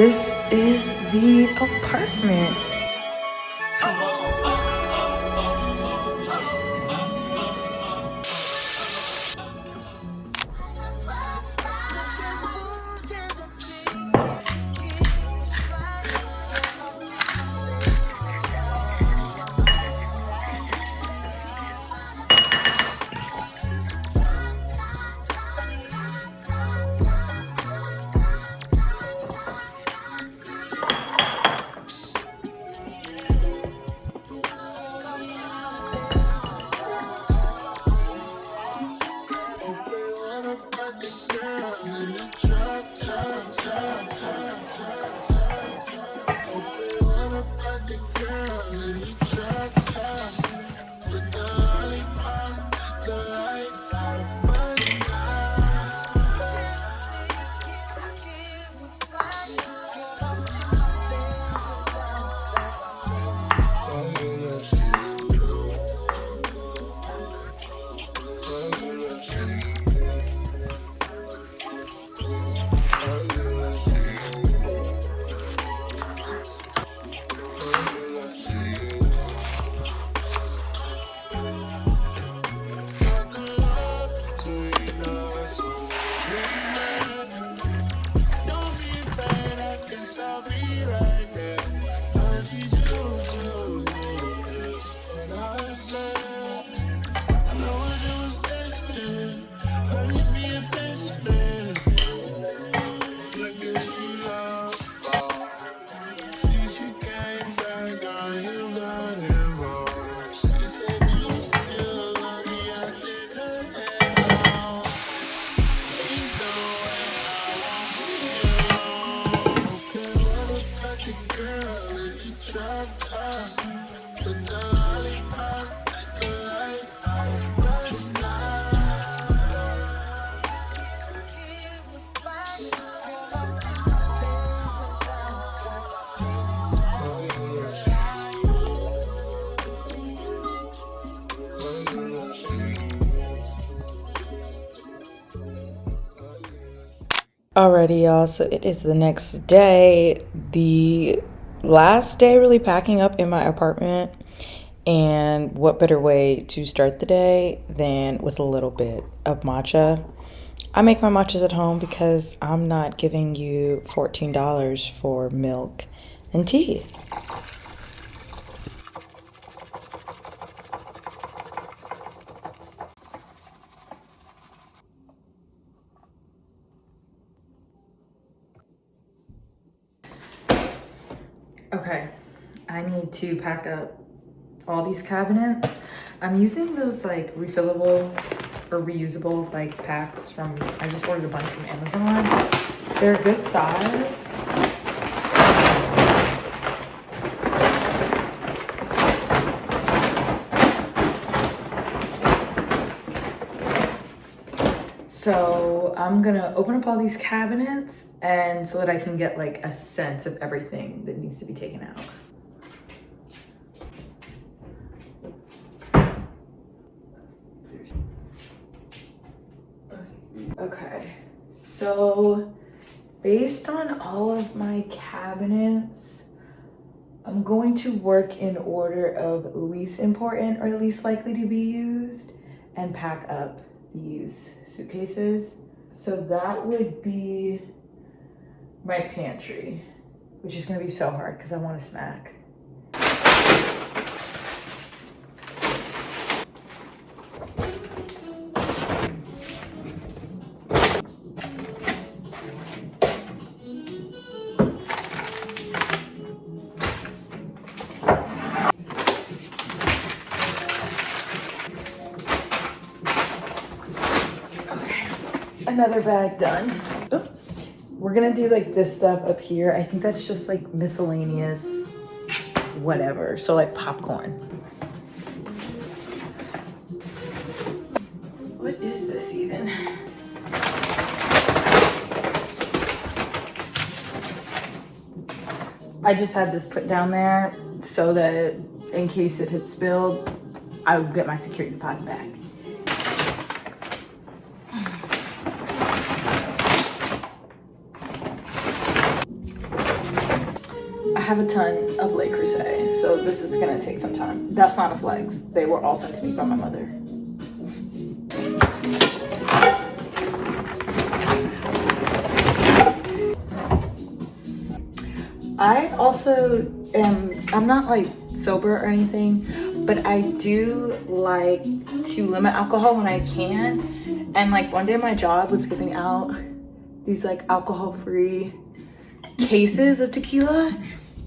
this is the apartment. Alrighty, y'all, so it is the next day, the last day really packing up in my apartment, and what better way to start the day than with a little bit of matcha. I make my matchas at home because I'm not giving you $14 for milk and tea. Okay, I need to pack up all these cabinets. I'm using those like refillable or reusable like packs from, I just ordered a bunch from Amazon. They're a good size. So I'm gonna open up all these cabinets and so that I can get like a sense of everything that needs to be taken out. Okay, so based on all of my cabinets, I'm going to work in order of least important or least likely to be used and pack up these suitcases. So that would be my pantry, which is gonna be so hard because I want a snack. Another bag done. Ooh. We're gonna do like this stuff up here. I think that's just like miscellaneous whatever. So like popcorn. What is this even? I just had this put down there so that in case it had spilled, I would get my security deposit back. have a ton of Le Creuset, so this is gonna take some time. That's not a flex. They were all sent to me by my mother. I also I'm not like sober or anything, but I do like to limit alcohol when I can. And like one day my job was giving out these like alcohol-free cases of tequila.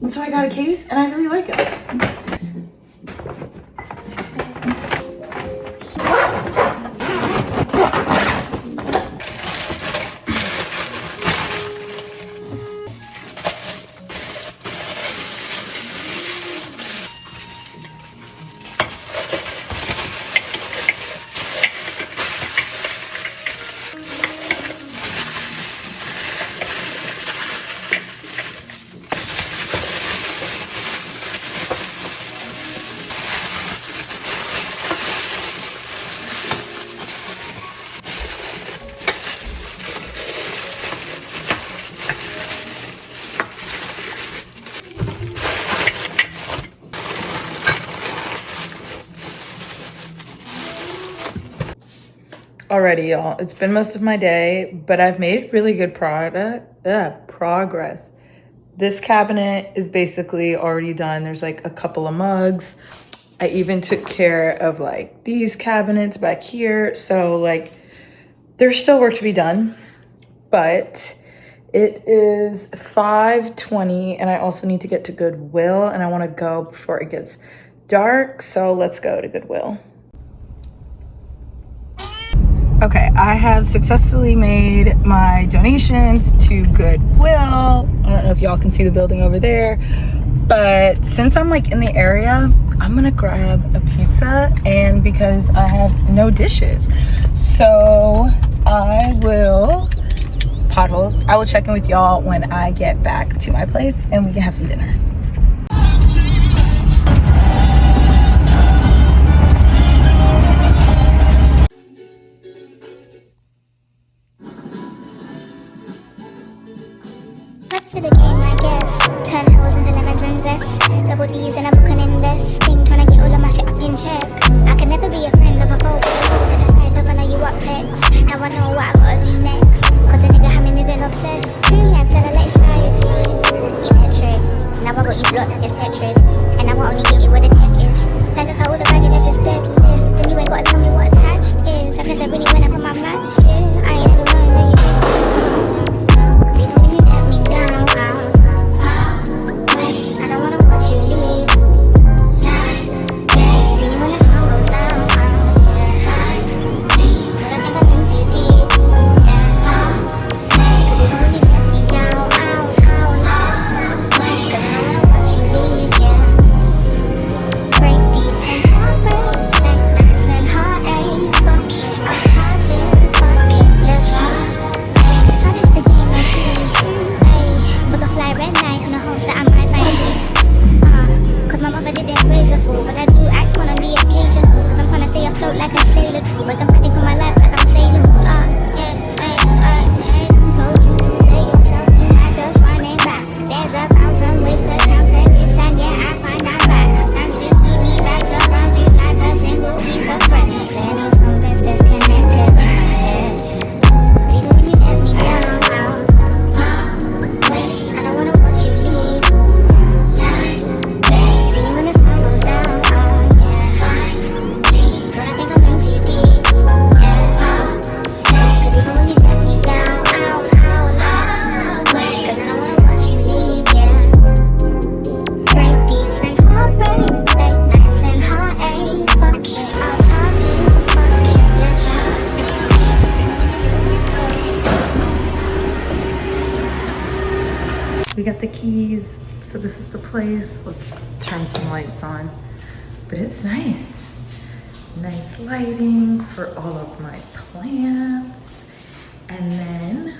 And so I got a case and I really like it. Alrighty, y'all, it's been most of my day, but I've made really good progress. This cabinet is basically already done. There's like a couple of mugs. I even took care of like these cabinets back here. So like there's still work to be done, but it is 5:20 and I also need to get to Goodwill and I want to go before it gets dark. So let's go to Goodwill. Okay, I have successfully made my donations to Goodwill. I don't know if y'all can see the building over there, but since I'm like in the area, I'm gonna grab a pizza, and because I have no dishes, so I will check in with y'all when I get back to my place and we can have some dinner. To the game, I guess. Turn L's into lemons and zest. Double D's in a book and invest. Trying to get all of my shit up in check. I can never be a friend of a foe. To the side up, I know you up text. Now I know what I gotta do next. Cause a nigga had me moving obsessed. Truly, I tell her like society. Electric. Now I got you blocked like it's Tetris. And now I only get it where the check is. Like look how all the baggage is just deadlift. Then you ain't gotta tell me what attached is. I guess I really went up on my match shit. I ain't ever mind when you do. We got the keys, so this is the place. Let's turn some lights on, but it's nice. Nice lighting for all of my plants. And then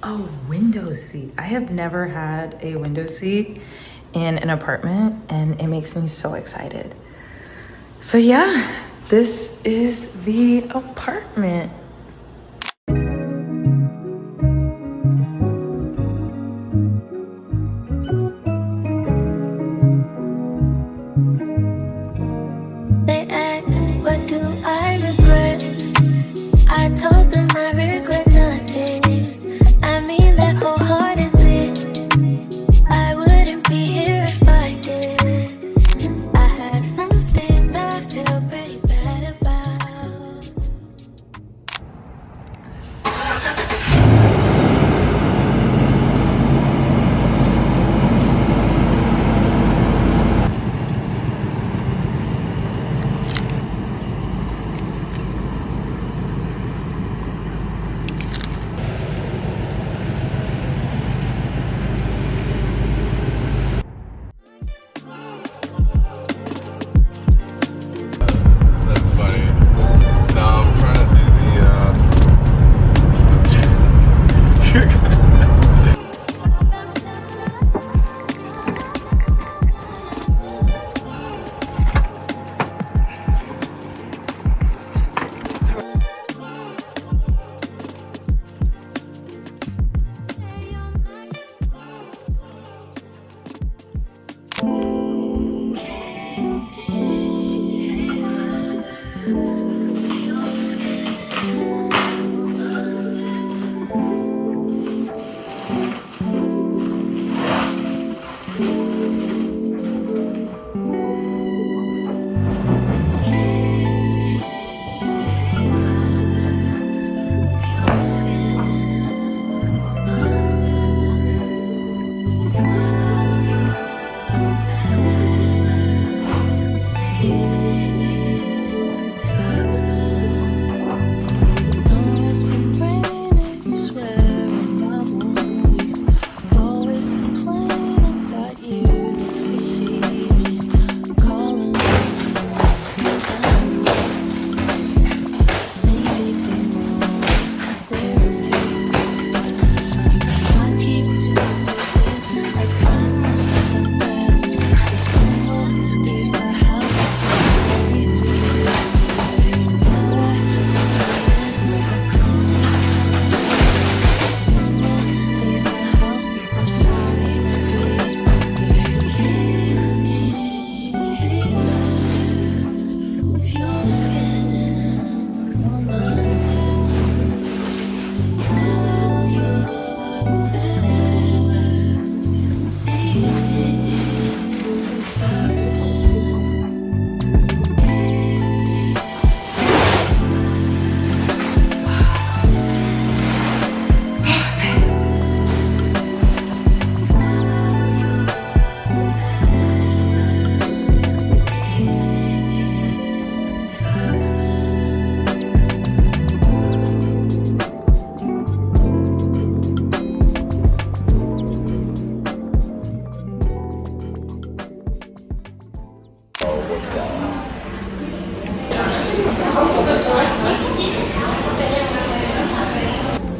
a window seat. I have never had a window seat in an apartment and it makes me so excited. So yeah, this is the apartment.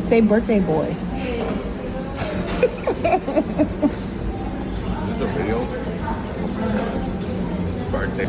Say birthday boy. Is this a video? Birthday.